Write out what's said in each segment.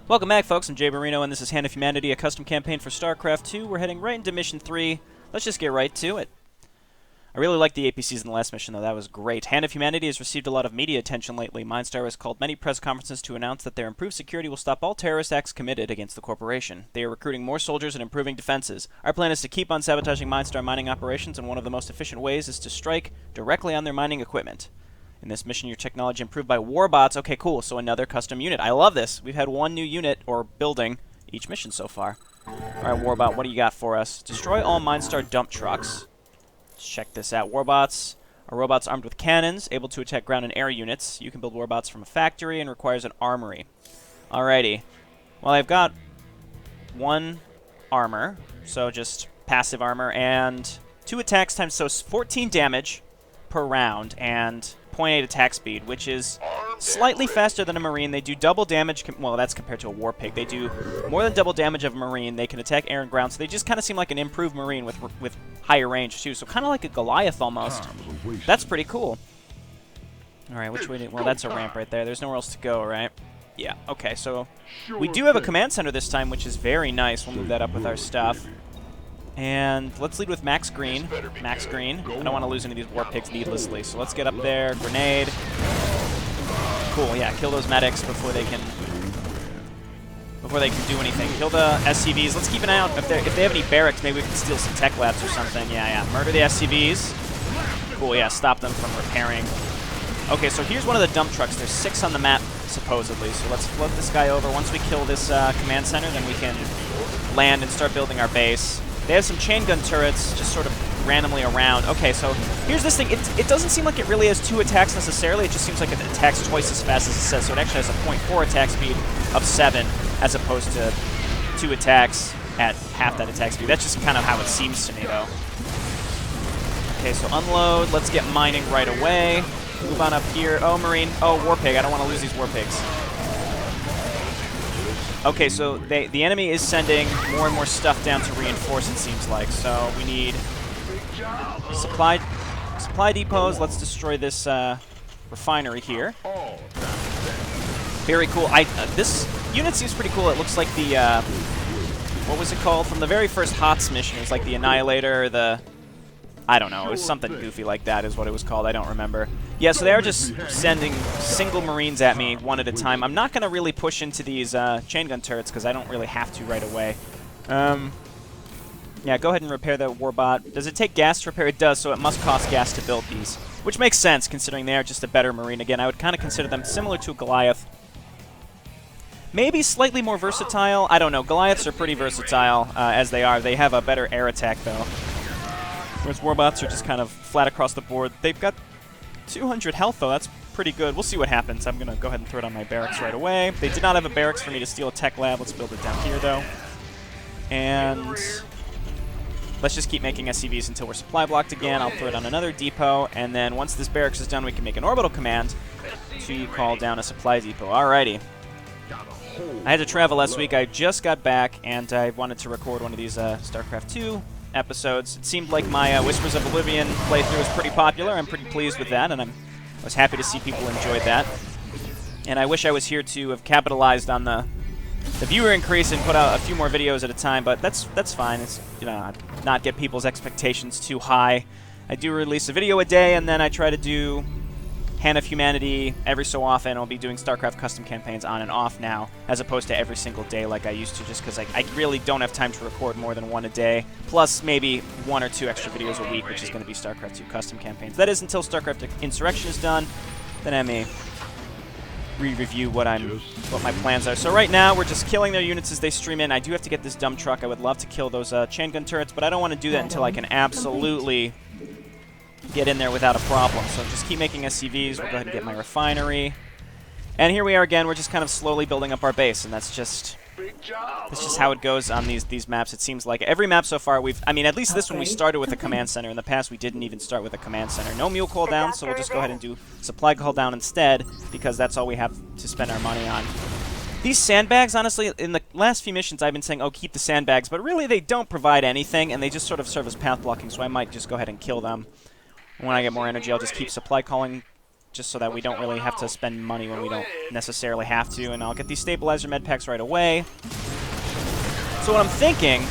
Welcome back, folks. I'm JayborinoPlays, and this is Hand of Humanity, a custom campaign for Starcraft 2. We're heading right into Mission 3. Let's just get right to it. I really liked the APCs in the last mission, though. That was great. Hand of Humanity has received a lot of media attention lately. Minestar has called many press conferences to announce that their improved security will stop all terrorist acts committed against the corporation. They are recruiting more soldiers and improving defenses. Our plan is to keep on sabotaging Minestar mining operations, and one of the most efficient ways is to strike directly on their mining equipment. In this mission, your technology improved by Warbots. Okay, cool. So another custom unit. I love this. We've had one new unit, or building, each mission so far. Alright, Warbot, what do you got for us? Destroy all Minestar dump trucks. Let's check this out. Warbots are robots armed with cannons, able to attack ground and air units. You can build Warbots from a factory and requires an armory. Alrighty. Well, I've got one armor, so just passive armor, and 2 attacks times, so 14 damage per round, and 0.8 attack speed, which is slightly faster than a Marine. They do double damage, well, that's compared to a War Pig. They do more than double damage of a Marine. They can attack air and ground, so they just kind of seem like an improved Marine with higher range, too. So kind of like a Goliath, almost. That's pretty cool. Alright, which way do... Well, that's a ramp right there. There's nowhere else to go, right? Yeah, okay, so we do have a command center this time, which is very nice. We'll move that up with our stuff. And let's lead with Max Green. Max Green. I don't want to lose any of these War Pigs needlessly, so let's get up there. Grenade. Cool, yeah, kill those medics before they can do anything. Kill the SCVs. Let's keep an eye out. If they have any barracks, maybe we can steal some tech labs or something. Yeah. Murder the SCVs. Cool, yeah, stop them from repairing. Okay, so here's one of the dump trucks. There's 6 on the map, supposedly. So let's float this guy over. Once we kill this command center, then we can land and start building our base. They have some chain gun turrets just sort of randomly around. Okay, so here's this thing. It doesn't seem like it really has 2 attacks necessarily. It just seems like it attacks twice as fast as it says. So it actually has a 0.4 attack speed of 7 as opposed to 2 attacks at half that attack speed. That's just kind of how it seems to me, though. Okay, so unload. Let's get mining right away. Move on up here. Oh, Marine. Oh, War Pig. I don't want to lose these War Pigs. Okay, so the enemy is sending more and more stuff down to reinforce, it seems like. So we need supply depots. Let's destroy this refinery here. Very cool. This unit seems pretty cool. It looks like the what was it called from the very first HOTS mission? It was like the Annihilator, or I don't know. It was something goofy like that is what it was called. I don't remember. Yeah, so they are just sending single Marines at me one at a time. I'm not going to really push into these chain gun turrets because I don't really have to right away. Yeah, go ahead and repair the Warbot. Does it take gas to repair? It does, so it must cost gas to build these, which makes sense considering they are just a better Marine. Again, I would kind of consider them similar to a Goliath. Maybe slightly more versatile. I don't know. Goliaths are pretty versatile as they are. They have a better air attack, though. Whereas Warbots are just kind of flat across the board. They've got 200 health, though. That's pretty good. We'll see what happens. I'm going to go ahead and throw it on my barracks right away. They did not have a barracks for me to steal a tech lab. Let's build it down here, though. And let's just keep making SCVs until we're supply blocked again. I'll throw it on another depot. And then once this barracks is done, we can make an orbital command to call down a supply depot. Alrighty. I had to travel last week. I just got back, and I wanted to record one of these StarCraft 2 episodes. It seemed like my Whispers of Oblivion playthrough was pretty popular. I'm pretty pleased with that, and I was happy to see people enjoyed that. And I wish I was here to have capitalized on the viewer increase and put out a few more videos at a time, but that's fine. It's, you know, not get people's expectations too high. I do release a video a day, and then I try to do Hand of Humanity every so often. I'll be doing StarCraft custom campaigns on and off now, as opposed to every single day like I used to, just because I really don't have time to record more than 1 a day, plus maybe 1 or 2 extra videos a week, which is going to be StarCraft 2 custom campaigns. That is until StarCraft Insurrection is done, then I may re-review what my plans are. So right now, we're just killing their units as they stream in. I do have to get this dumb truck. I would love to kill those chain gun turrets, but I don't want to do that until I can absolutely get in there without a problem. So just keep making SCVs. We'll go ahead and get my refinery. And here we are again. We're just kind of slowly building up our base, and that's just how it goes on these maps. It seems like every map so far I mean, at least this one we started with a command center. In the past, we didn't even start with a command center. No mule cooldown, so we'll just go ahead and do supply cooldown instead, because that's all we have to spend our money on. These sandbags, honestly, in the last few missions I've been saying, oh, keep the sandbags, but really they don't provide anything, and they just sort of serve as path blocking, so I might just go ahead and kill them. When I get more energy, I'll just keep supply calling just so that we don't really have to spend money when we don't necessarily have to. And I'll get these stabilizer med packs right away. So what I'm thinking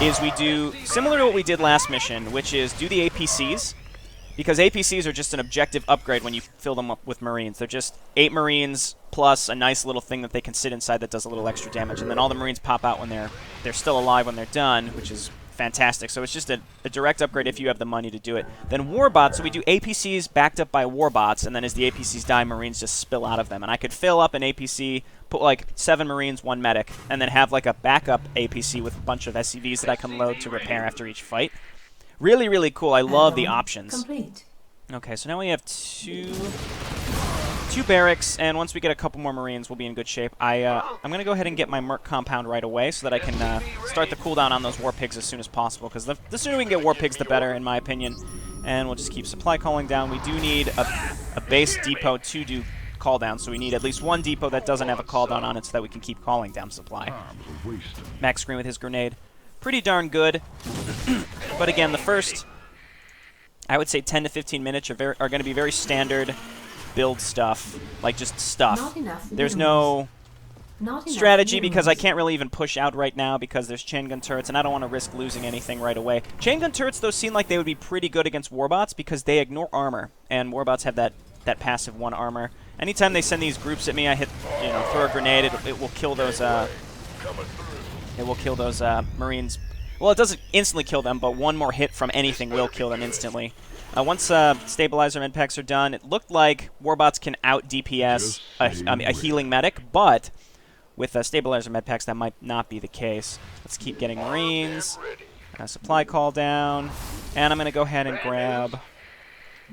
is we do similar to what we did last mission, which is do the APCs, because APCs are just an objective upgrade when you fill them up with Marines. They're just 8 Marines plus a nice little thing that they can sit inside that does a little extra damage, and then all the Marines pop out when they're still alive when they're done, which is fantastic. So it's just a direct upgrade if you have the money to do it. Then Warbots, so we do APCs backed up by Warbots, and then as the APCs die, Marines just spill out of them. And I could fill up an APC, put like 7 Marines, 1 medic, and then have like a backup APC with a bunch of SCVs that I can load to repair after each fight. Really, really cool. I love the options. Complete. Okay, so now we have two barracks, and once we get a couple more Marines, we'll be in good shape. I'm going to go ahead and get my Merc compound right away so that I can start the cooldown on those War Pigs as soon as possible, because the sooner we can get War Pigs, the better, in my opinion. And we'll just keep supply calling down. We do need a base depot to do call down, so we need at least one depot that doesn't have a call down on it so that we can keep calling down supply. Max Green with his grenade. Pretty darn good. But again, the first, I would say 10 to 15 minutes are going to be very standard build stuff, like just stuff. There's no strategy because I can't really even push out right now because there's chain gun turrets, and I don't want to risk losing anything right away. Chain gun turrets, though, seem like they would be pretty good against Warbots because they ignore armor, and Warbots have that passive 1 armor. Anytime they send these groups at me, I hit, throw a grenade. It will kill those. It will kill those Marines. Well, it doesn't instantly kill them, but one more hit from anything will kill them instantly. Once stabilizer med packs are done, it looked like Warbots can out DPS a healing medic, but with stabilizer med packs, that might not be the case. Let's keep getting Marines. Supply call down, and I'm going to go ahead and grab.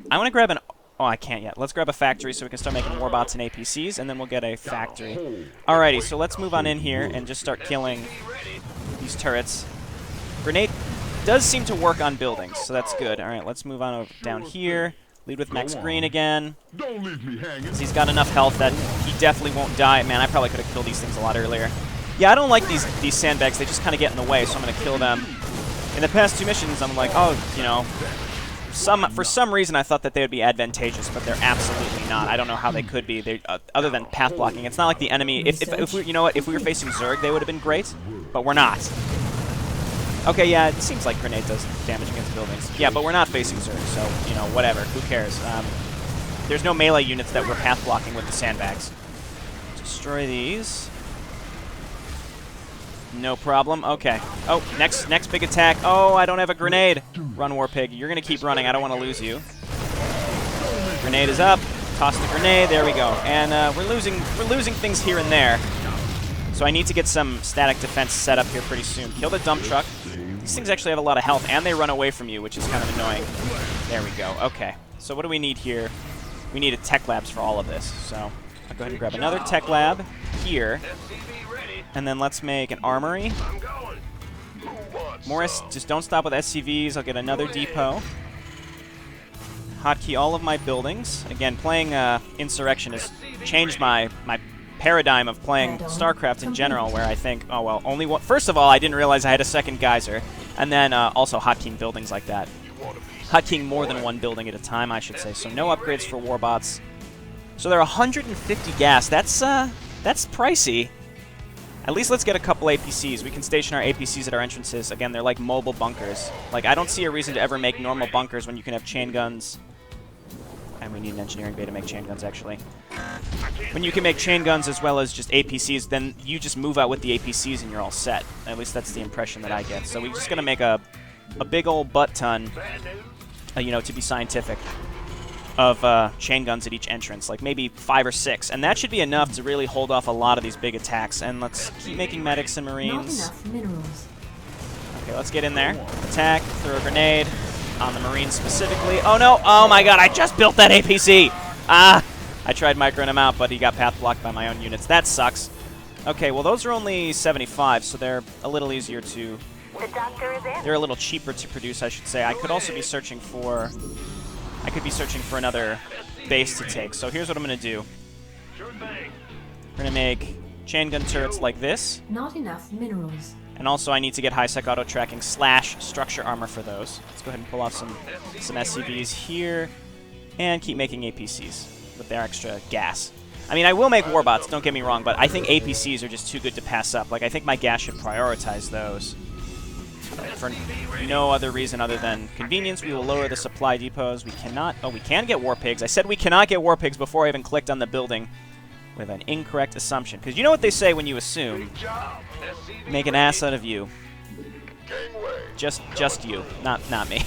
I want to grab an. Oh, I can't yet. Let's grab a factory so we can start making Warbots and APCs, and then we'll get a factory. Alrighty, so let's move on in here and just start killing these turrets. Grenade does seem to work on buildings, so that's good. Alright, let's move on over down here. Lead with Max Green again. He's got enough health that he definitely won't die. Man, I probably could have killed these things a lot earlier. Yeah, I don't like these sandbags. They just kind of get in the way, so I'm going to kill them. In the past 2 missions, I'm like, oh, for some reason I thought that they would be advantageous, but they're absolutely not. I don't know how they could be. They, other than path blocking, it's not like the enemy. If we, if we were facing Zerg, they would have been great, but we're not. Okay, yeah, it seems like grenade does damage against buildings. Yeah, but we're not facing Zerg, so whatever. Who cares? There's no melee units that we're path blocking with the sandbags. Destroy these. No problem. Okay. Oh, next big attack. Oh, I don't have a grenade. Run, War Pig. You're gonna keep running. I don't want to lose you. Grenade is up. Toss the grenade. There we go. And we're losing things here and there. So I need to get some static defense set up here pretty soon. Kill the dump truck. These things actually have a lot of health, and they run away from you, which is kind of annoying. There we go. Okay. So what do we need here? We need a tech labs for all of this. So I'll go ahead and grab another tech lab here. And then let's make an armory. Morris, just don't stop with SCVs. I'll get another depot. Hotkey all of my buildings. Again, playing Insurrection has changed my paradigm of playing Starcraft in general, where I think, oh well, only one. First of all, I didn't realize I had a second geyser, and then also hotkeying buildings like that. Hotkeying more than one building at a time, I should say. So no upgrades for Warbots. So they're 150 gas. That's pricey. At least let's get a couple APCs. We can station our APCs at our entrances. Again, they're like mobile bunkers. Like, I don't see a reason to ever make normal bunkers when you can have chain guns. And we need an engineering bay to make chain guns, actually. When you can make chain guns as well as just APCs, then you just move out with the APCs and you're all set. At least that's the impression that I get. So we're just going to make a big old butt ton, to be scientific, of chain guns at each entrance, like maybe 5 or 6, and that should be enough to really hold off a lot of these big attacks. And let's keep making medics and Marines. Not enough minerals. Okay, let's get in there. Attack, throw a grenade on the Marines specifically. Oh no! Oh my god, I just built that APC! Ah! I tried microing him out, but he got path blocked by my own units. That sucks. Okay, well those are only 75, so they're a little easier to... They're a little cheaper to produce, I should say. I could also be searching for... another base to take. So here's what I'm going to do. We're going to make chain gun turrets like this. Not enough minerals. And also I need to get high-sec auto-tracking / structure armor for those. Let's go ahead and pull off some SCVs here. And keep making APCs with their extra gas. I mean, I will make Warbots, don't get me wrong, but I think APCs are just too good to pass up. Like, I think my gas should prioritize those. For no other reason other than convenience, we will lower the supply depots. We cannot... Oh, we can get War Pigs. I said we cannot get War Pigs before I even clicked on the building with an incorrect assumption. Because you know what they say when you assume? Make an ass out of you. Just you, not me.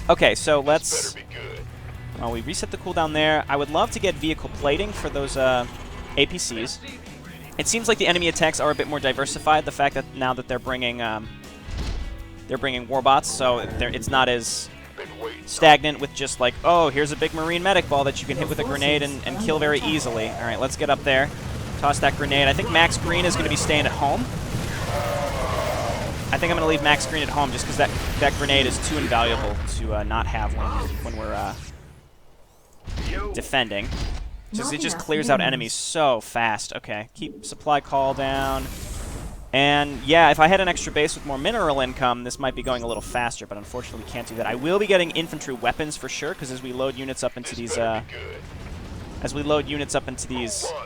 Okay, so let's... Well, we reset the cooldown there. I would love to get vehicle plating for those APCs. It seems like the enemy attacks are a bit more diversified. The fact that now that they're bringing Warbots, so it's not as stagnant with just like, oh, here's a big Marine medic ball that you can hit with a grenade and kill very easily. All right, let's get up there. Toss that grenade. I think Max Green is going to be staying at home. I think I'm going to leave Max Green at home just because that grenade is too invaluable to not have when we're defending. It just clears out enemies so fast. Okay, keep supply call down. And yeah, if I had an extra base with more mineral income, this might be going a little faster, but unfortunately we can't do that. I will be getting infantry weapons for sure, because as we load units up into these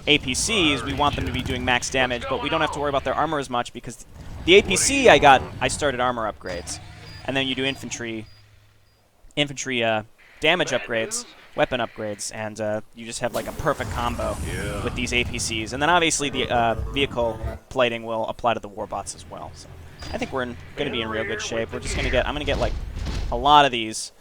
APCs, we want them to be doing max damage, but we don't have to worry about their armor as much because the APC I started armor upgrades, and then you do infantry damage upgrades, weapon upgrades, and you just have like a perfect combo with these APCs. And then obviously the vehicle plating will apply to the Warbots as well. So I think we're going to be in real good shape. We're just going to get, I'm going to get like a lot of these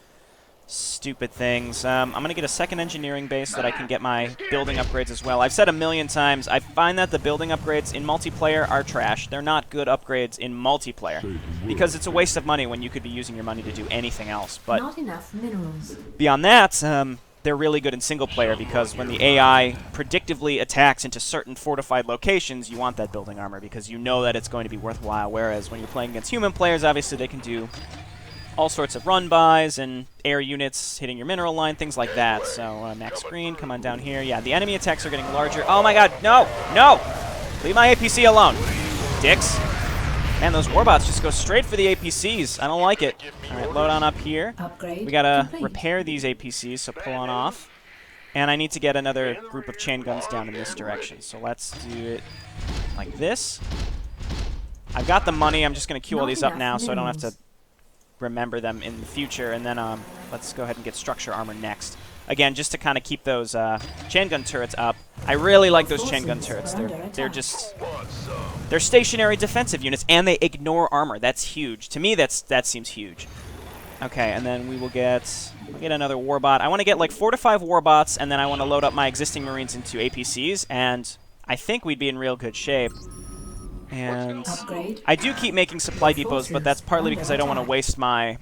stupid things. I'm going to get a second engineering base so that I can get my building upgrades as well. I've said a million times, I find that the building upgrades in multiplayer are trash. They're not good upgrades in multiplayer because it's a waste of money when you could be using your money to do anything else. But not enough minerals. Beyond that, they're really good in single player because when the AI predictively attacks into certain fortified locations, you want that building armor because you know that it's going to be worthwhile, whereas when you're playing against human players, obviously they can do all sorts of run-bys and air units hitting your mineral line, things like that. So, Max Green, come on down here. Yeah, the enemy attacks are getting larger. Oh my god, no! No! Leave my APC alone, dicks. Man, those Warbots just go straight for the APCs. I don't like it. Alright, load on up here. Upgrade We gotta complete. repair these APCs, so pull on off. And I need to get another group of chain guns down in this direction. So let's do it like this. I've got the money. I'm just gonna queue all these up now so I don't have to remember them in the future. And then let's go ahead and get structure armor next. Again, just to kind of keep those chain gun turrets up. I really like those chain gun turrets. They're stationary defensive units, and they ignore armor. That's huge. To me, that seems huge. Okay, and then we'll get another Warbot. I want to get like 4 to 5 Warbots, and then I want to load up my existing Marines into APCs, and I think we'd be in real good shape. And I do keep making supply depots, but that's partly because I don't want to waste my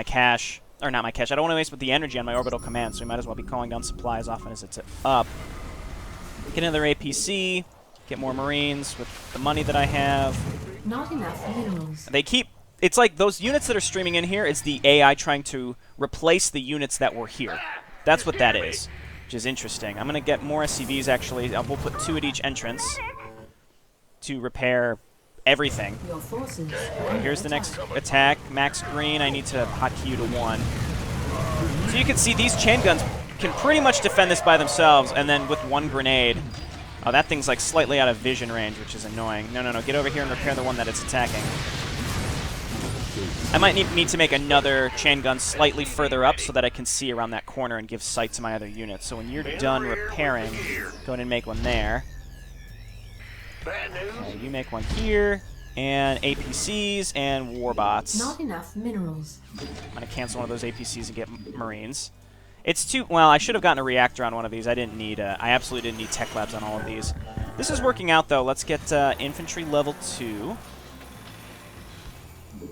cash. Or not my cash. I don't want to waste the energy on my orbital command, so we might as well be calling down supply as often as it's up. Get another APC. Get more Marines with the money that I have. Not enough minerals. It's like those units that are streaming in here, it's the AI trying to replace the units that were here. That's what that is, which is interesting. I'm going to get more SCVs, actually. We'll put 2 at each entrance to repair everything. Your forces Here's the next attack. Max Green, I need to hotkey you to 1. So you can see these chain guns can pretty much defend this by themselves, and then with 1 grenade... Oh, that thing's like slightly out of vision range, which is annoying. No, get over here and repair the one that it's attacking. I might need to make another chain gun slightly further up so that I can see around that corner and give sight to my other units. So when you're done repairing, go ahead and make one there. Okay, you make one here, and APCs and Warbots. Not enough minerals. I'm going to cancel one of those APCs and get Marines. It's too... Well, I should have gotten a reactor on one of these. I didn't need... I absolutely didn't need tech labs on all of these. This is working out, though. Let's get infantry level 2.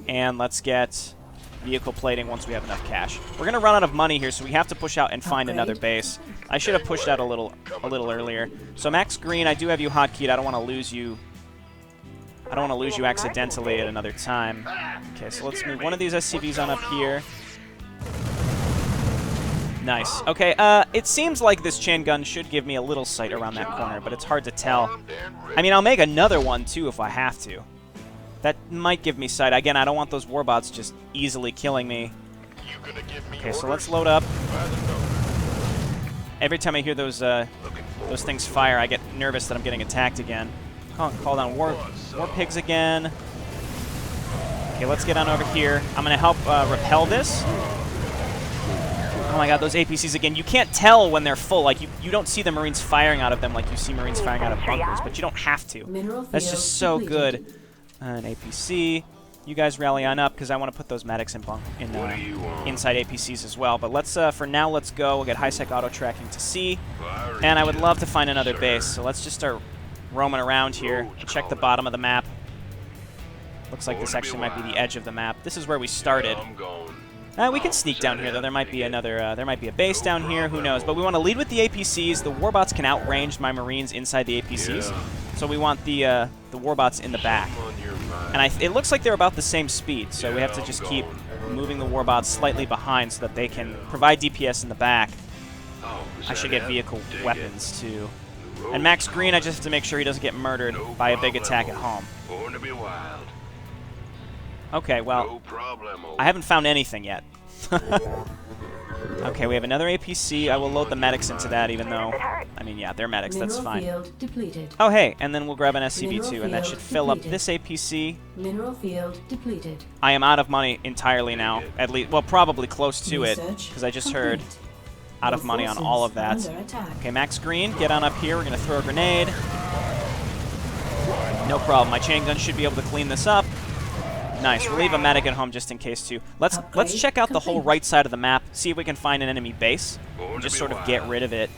And lettle get vehicle plating once we have enough cash. We're going to run out of money here, so we have to push out and find another base. I should have pushed out a little earlier. So Max Green, I do have you hotkeyed. I don't want to lose you. I don't want to lose you accidentally at another time. Okay, so let's move one of these SCVs on up here. Nice. Okay, it seems like this chain gun should give me a little sight around that corner, but it's hard to tell. I mean, I'll make another one, too, if I have to. That might give me sight. Again, I don't want those Warbots just easily killing me. Okay, so let's load up. Every time I hear those things fire, I get nervous that I'm getting attacked again. Call down war pigs again. Okay, let's get on over here. I'm gonna help repel this. Oh my god, those APCs again. You can't tell when they're full. Like, you don't see the Marines firing out of them like you see Marines firing out of bunkers, but you don't have to. That's just so good. An APC. You guys rally on up, because I want to put those medics inside APCs as well. But let's, for now, let's go. We'll get high-sec auto-tracking to C. And I would love to find another base, so let's just start roaming around here. Check the bottom of the map. Looks like this actually might be the edge of the map. This is where we started. We can sneak down here, though. There might be another, there might be a base down here. Who knows? But we want to lead with the APCs. The Warbots can outrange my Marines inside the APCs. So we want the Warbots in the back. And it looks like they're about the same speed, so we have to just keep moving the Warbots slightly behind so that they can provide DPS in the back. I should get vehicle weapons, too. And Max Green, I just have to make sure he doesn't get murdered by a big attack at home. Okay, well, I haven't found anything yet. Okay, we have another APC. I will load the medics into that, even though, I mean, yeah, they're medics. That's fine. Oh, hey, and then we'll grab an SCV-2, and that should fill up this APC. Mineral field depleted. I am out of money entirely now. At least, well, probably close to it, because I just heard out of money on all of that. Okay, Max Green, get on up here. We're going to throw a grenade. No problem. My chain gun should be able to clean this up. Nice. We'll leave a medic at home just in case, too. Let's check out the whole right side of the map, see if we can find an enemy base, and just sort of get rid of it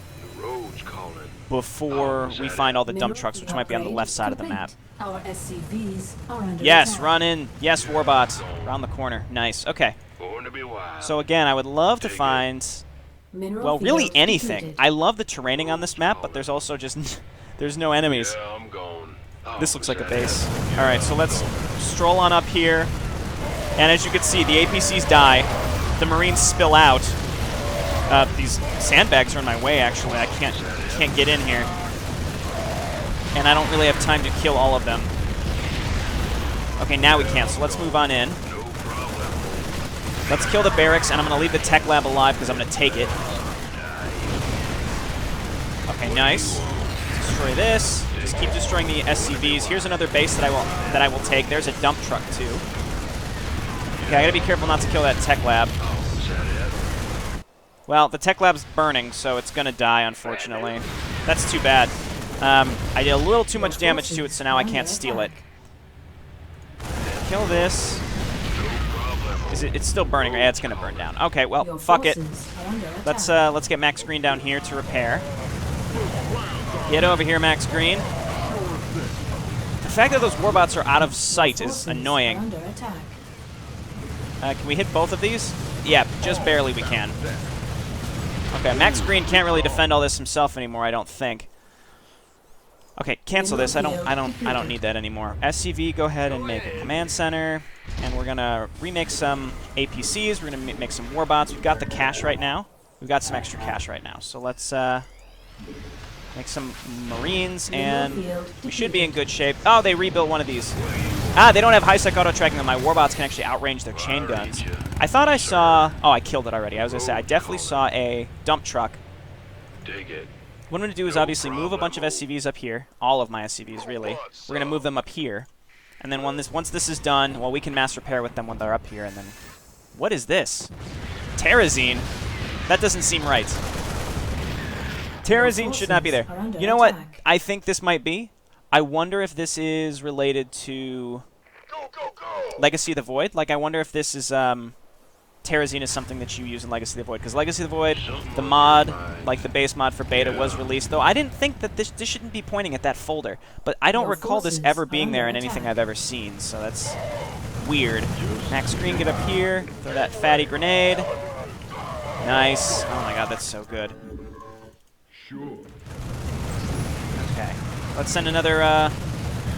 before we find all the dump trucks, which might be on the left side of the map. Our SCVs are under Yes, attack. run in. Yes, Warbot. Around the corner. Nice. Okay. So again, I would love to find, well, really anything. I love the terraining on this map, but there's also just, there's no enemies. This looks like a base. All right, so let's stroll on up here. And as you can see, the APCs die. The Marines spill out. These sandbags are in my way, actually. I can't get in here. And I don't really have time to kill all of them. Okay, now we can, so let's move on in. Let's kill the barracks, and I'm going to leave the tech lab alive because I'm going to take it. Okay, nice. Destroy this. Just keep destroying the SCVs. Here's another base that I will take. There's a dump truck, too. Okay, I gotta be careful not to kill that tech lab. Well, the tech lab's burning, so it's gonna die, unfortunately. That's too bad. I did a little too much damage to it, so now I can't steal it. Kill this. It's still burning, right? Yeah, it's gonna burn down. Okay, well, fuck it. Let's get Max Green down here to repair. Get over here, Max Green. The fact that those Warbots are out of sight is annoying. Can we hit both of these? Yeah, just barely we can. Okay, Max Green can't really defend all this himself anymore, I don't think. Okay, cancel this. I don't need that anymore. SCV, go ahead and make a command center, and we're gonna remake some APCs. We're gonna make some Warbots. We've got the cash right now. We've got some extra cash right now. So let's make some Marines, and we should be in good shape. Oh, they rebuilt one of these. Ah, they don't have high-sec auto-tracking, and my Warbots can actually outrange their chain guns. I thought I saw... Oh, I killed it already. I was going to say, I definitely saw a dump truck. What I'm going to do is obviously move a bunch of SCVs up here. All of my SCVs, really. We're going to move them up here. And then once this is done, well, we can mass repair with them when they're up here, and then... What is this? Terrazine? That doesn't seem right. Terrazine should not be there. You know what I think this might be? I wonder if this is related to Legacy of the Void. Like, I wonder if this is, Terrazine is something that you use in Legacy of the Void. Because Legacy of the Void, the mod, like the base mod for beta, was released. Though I didn't think that this shouldn't be pointing at that folder. But I don't recall this ever being there in anything I've ever seen. So that's weird. Max Green, get up here. Throw that fatty grenade. Nice. Oh my god, that's so good. Okay. Let's send another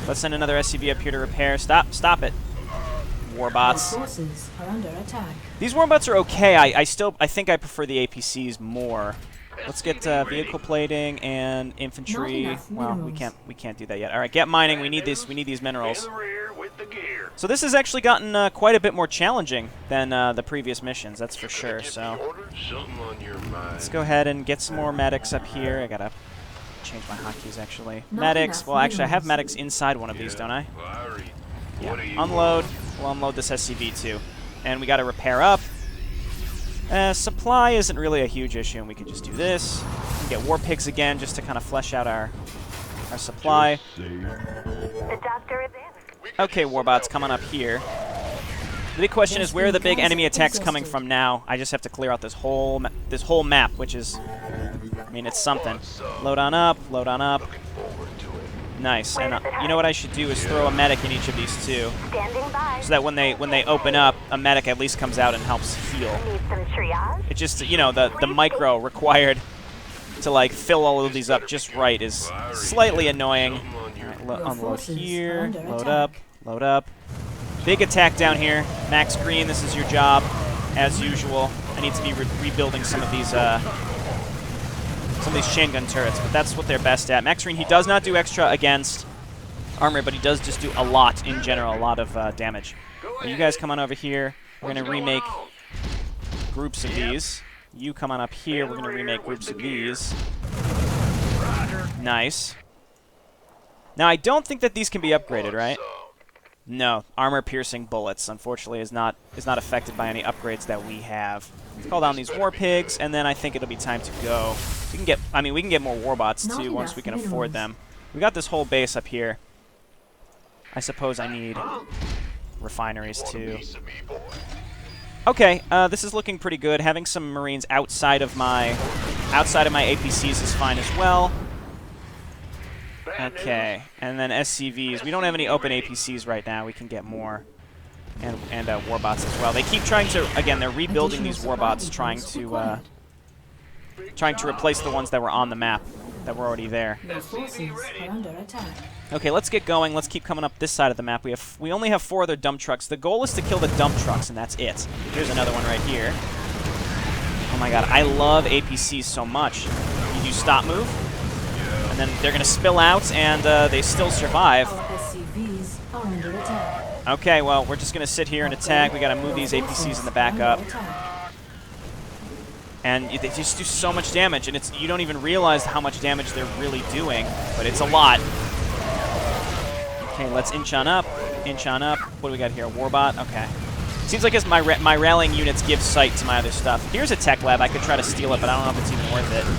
SCV up here to repair. Stop it. Warbots. These Warbots are okay. I think I prefer the APCs more. Let's get vehicle plating and infantry. Well, we can't do that yet. All right, get mining. We need these minerals. So this has actually gotten quite a bit more challenging than the previous missions, that's for sure. So let's go ahead and get some more medics up here. I gotta change my hotkeys, actually. Medics. Well, actually, I have medics inside one of these, don't I? Yeah. Unload. We'll unload this SCV, too. And we gotta repair up. Supply isn't really a huge issue, and we can just do this. We can get war pigs again, just to kind of flesh out our supply. The doctor is in. Okay, Warbots, come on up here. The big question is, where are the big enemy attacks coming from now? I just have to clear out this whole map, which is, I mean, it's something. Load on up, load on up. Nice. And you know what I should do is throw a medic in each of these two, so that when they open up, a medic at least comes out and helps heal. It just, you know, the micro required to like fill all of these up just right is slightly annoying. All right, unload here, load up, load up. Big attack down here. Max Green, this is your job, as usual. I need to be rebuilding some of these chain gun turrets, but that's what they're best at. Max Green, he does not do extra against armor, but he does just do a lot in general, a lot of damage. Well, you guys come on over here. We're going to remake groups of these. You come on up here. We're going to remake groups of these. Nice. Now, I don't think that these can be upgraded, right? No, armor-piercing bullets, unfortunately, is not affected by any upgrades that we have. Let's call down these war pigs, and then I think it'll be time to go. We can get more warbots too once we can afford them. We got this whole base up here. I suppose I need refineries too. Okay, this is looking pretty good. Having some Marines outside of my APCs is fine as well. Okay, and then SCVs. We don't have any open APCs right now. We can get more. And Warbots as well. They keep trying to, again, they're rebuilding these Warbots, trying to replace the ones that were on the map, that were already there. Okay, let's get going. Let's keep coming up this side of the map. We only have 4 other dump trucks. The goal is to kill the dump trucks, and that's it. Here's another one right here. Oh my god, I love APCs so much. You do stop move, and then they're going to spill out, and they still survive. Okay, well, we're just going to sit here and attack. We got to move these APCs in the back up. And they just do so much damage, and you don't even realize how much damage they're really doing, but it's a lot. Okay, let's inch on up. Inch on up. What do we got here? Warbot? Okay. Seems like as my rallying units give sight to my other stuff. Here's a tech lab. I could try to steal it, but I don't know if it's even worth it. All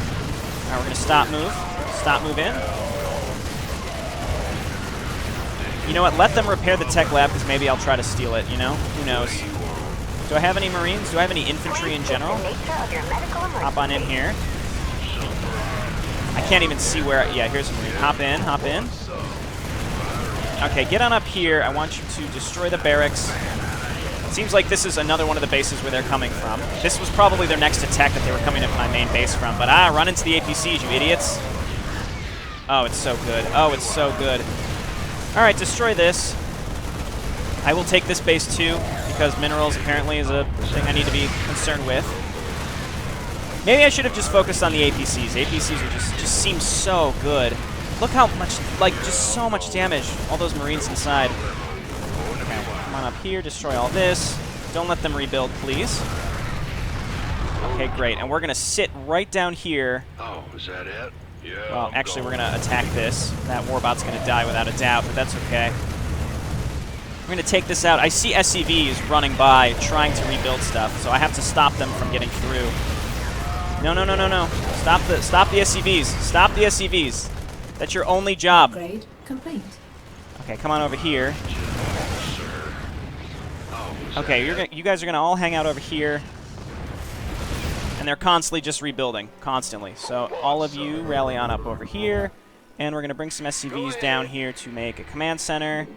right, we're going to stop move. Stop move in. You know what? Let them repair the tech lab, because maybe I'll try to steal it, you know? Who knows? Do I have any Marines? Do I have any infantry in general? Hop on in here. I can't even see where... Yeah, here's a Marine. Hop in, hop in. Okay, get on up here. I want you to destroy the barracks. It seems like this is another one of the bases where they're coming from. This was probably their next attack that they were coming to my main base from. But run into the APCs, you idiots. Oh, it's so good. Oh, it's so good. Alright, destroy this. I will take this base too, because minerals apparently is a thing I need to be concerned with. Maybe I should have just focused on the APCs. APCs are just seem so good. Look how much, like, just so much damage. All those Marines inside. Okay, come on up here, destroy all this. Don't let them rebuild, please. Okay, great. And we're going to sit right down here. Oh, is that it? Yeah. Well, actually, we're going to attack this. That Warbot's going to die without a doubt, but that's okay. We're going to take this out. I see SCVs running by, trying to rebuild stuff, so I have to stop them from getting through. No, no, no, no, no. Stop the SCVs. Stop the SCVs. That's your only job. Upgrade complete. Okay, come on over here. Okay, you guys are going to all hang out over here. And they're constantly just rebuilding. Constantly. So all of you rally on up over here. And we're going to bring some SCVs down here to make a command center.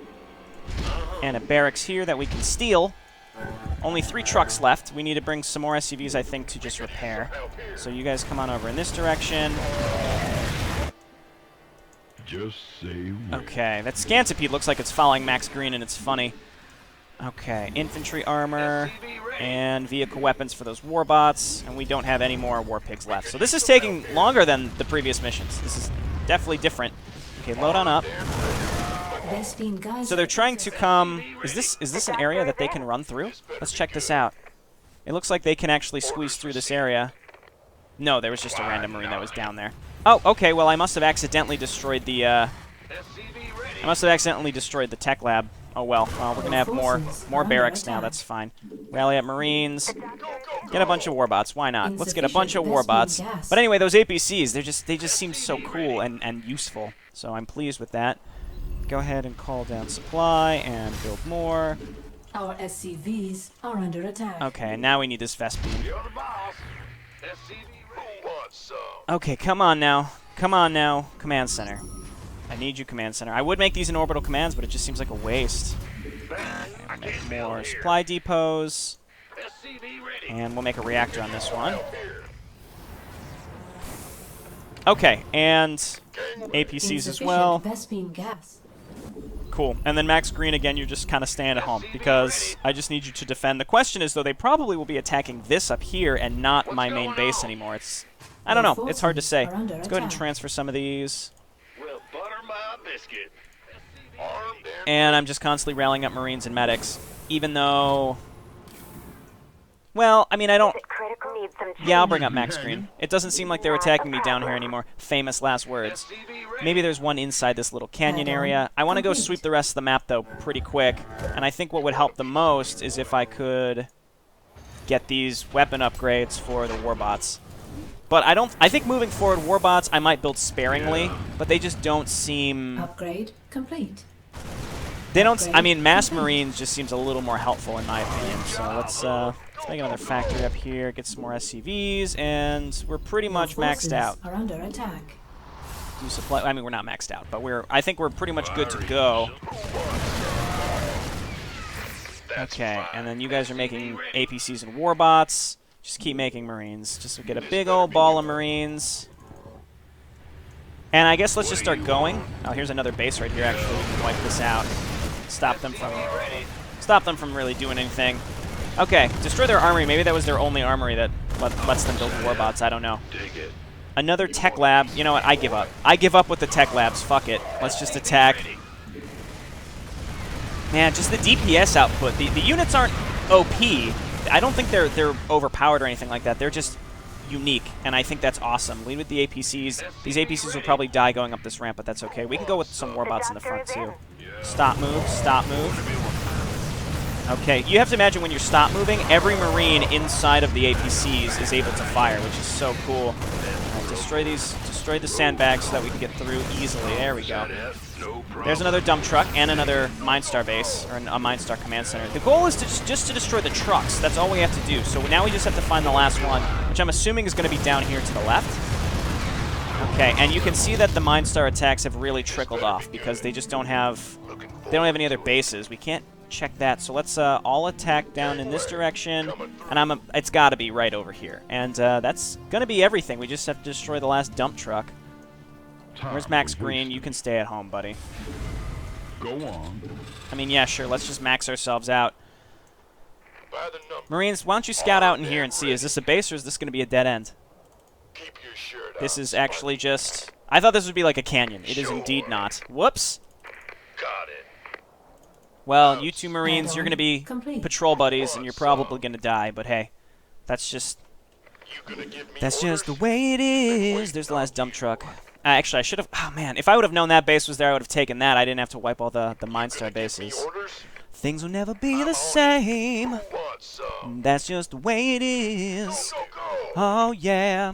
And a barracks here that we can steal. Only 3 trucks left. We need to bring some more SCVs, I think, to just repair. So you guys come on over in this direction. Just say okay, that Scantipede looks like it's following Max Green, and it's funny. Okay, infantry armor and vehicle weapons for those warbots, and we don't have any more war pigs left. So this is taking longer than the previous missions. This is definitely different. Okay, load on up. Vespine Geyser So they're trying to come... Is Is this an area that they can run through? Let's check this out. It looks like they can actually squeeze through this area. No, there was just a random Marine that was down there. Oh, okay, well I must have accidentally destroyed the, I must have accidentally destroyed the tech lab. Oh well, we're gonna have more barracks now, that's fine. Rally up Marines. Get a bunch of Warbots, why not? Let's get a bunch of Warbots. But anyway, those APCs, they just seem so cool and useful. So I'm pleased with that. Go ahead and call down supply and build more. Our SCVs are under attack. Okay, and now we need this Vespine. You're the boss. SCV ready. Who wants some? Okay, come on now. Come on now, Command Center. I need you, Command Center. I would make these in orbital commands, but it just seems like a waste. I Make can't more build here. supply depots. SCV ready. And we'll make a reactor on this one. Okay, and APCs as Insufficient well. Vespine gas. Cool. And then Max Green, again, you're just kind of staying at home, because I just need you to defend. The question is, though, they probably will be attacking this up here and not my main base anymore. I don't know. It's hard to say. Let's go ahead and transfer some of these. Well, butter my biscuit. Armed And I'm just constantly rallying up Marines and medics, even though... Well, I mean, I don't... critical? Need some Yeah, I'll bring up Max Green. It doesn't seem like they're attacking me down here anymore. Famous last words. SCV ready. Maybe there's one inside this little canyon area. I want to go sweep the rest of the map, though, pretty quick. And I think what would help the most is if I could get these weapon upgrades for the Warbots. But I think moving forward, Warbots I might build sparingly, but they just don't seem... Upgrade complete. They don't... I mean, Mass Marines just seems a little more helpful in my opinion. So let's make another factory up here, get some more SCVs, and we're pretty much maxed out. Are under attack. Do supply... I mean, we're not maxed out, but I think we're pretty much good to go. Okay, and then you guys are making APCs and Warbots. Just keep making Marines. Just get a big old ball of Marines. And I guess let's just start going. Oh, here's another base right here, actually. We can wipe this out. Stop them from really doing anything. Okay, destroy their armory. Maybe that was their only armory that lets them build Warbots. I don't know. Dig it. Another tech lab. You know what? I give up. I give up with the tech labs. Fuck it. Let's just attack. Man, just the DPS output. The units aren't OP. I don't think they're overpowered or anything like that. They're just unique, and I think that's awesome. Lead with the APCs. These APCs will probably die going up this ramp, but that's okay. We can go with some Warbots in the front, too. Stop move, stop move. Okay, you have to imagine when you're stop moving, every Marine inside of the APCs is able to fire, which is so cool. Right, destroy the sandbags so that we can get through easily. There we go. No problem. There's another dump truck and another Minestar base, or a Minestar command center. The goal is to just to destroy the trucks. That's all we have to do. So now we just have to find the last one, which I'm assuming is going to be down here to the left. Okay, and you can see that the Minestar attacks have really trickled off because they just don't have any other bases. We can't check that. So let's all attack down in this direction, and it's got to be right over here. And that's going to be everything. We just have to destroy the last dump truck. Where's Max Green? You can stay at home, buddy. Go on. I mean, yeah, sure. Let's just max ourselves out. By the number. Marines, why don't you scout out in here and see, is this a base or is this going to be a dead end? Keep your shirt This on, is actually just... I thought this would be like a canyon. It is indeed not. Whoops. Got it. Well, you two Marines, you're going to be patrol buddies, and you're probably going to die, but hey, that's just... You gonna give me That's just the orders? way it is. There's the last dump truck. Actually, I should have... Oh, man. If I would have known that base was there, I would have taken that. I didn't have to wipe all the Minestar bases. Orders? Things will never be the same. Want some? That's just the way it is. Go, go, go. Oh, yeah.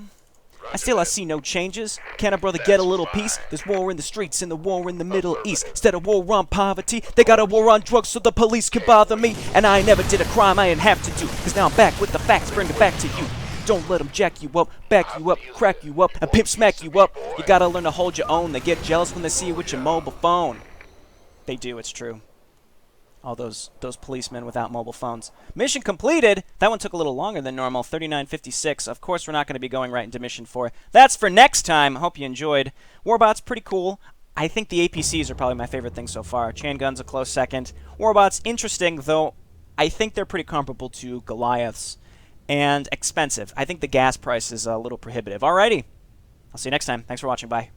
I see no changes. Can a brother get a little peace? There's war in the streets and the war in the Middle East. Instead of war on poverty, they got a war on drugs so the police can bother me. And I never did a crime I didn't have to do. Cause now I'm back with the facts, bring it back to you. Don't let them jack you up, back you up, crack you up, and pimp smack you up. You gotta learn to hold your own. They get jealous when they see you with your mobile phone. They do, it's true. All those policemen without mobile phones. Mission completed! That one took a little longer than normal, 39:56. Of course, we're not going to be going right into Mission 4. That's for next time. Hope you enjoyed. Warbot's pretty cool. I think the APCs are probably my favorite thing so far. Chain Gun's a close second. Warbot's interesting, though I think they're pretty comparable to Goliaths. And expensive. I think the gas price is a little prohibitive. Alrighty. I'll see you next time. Thanks for watching. Bye.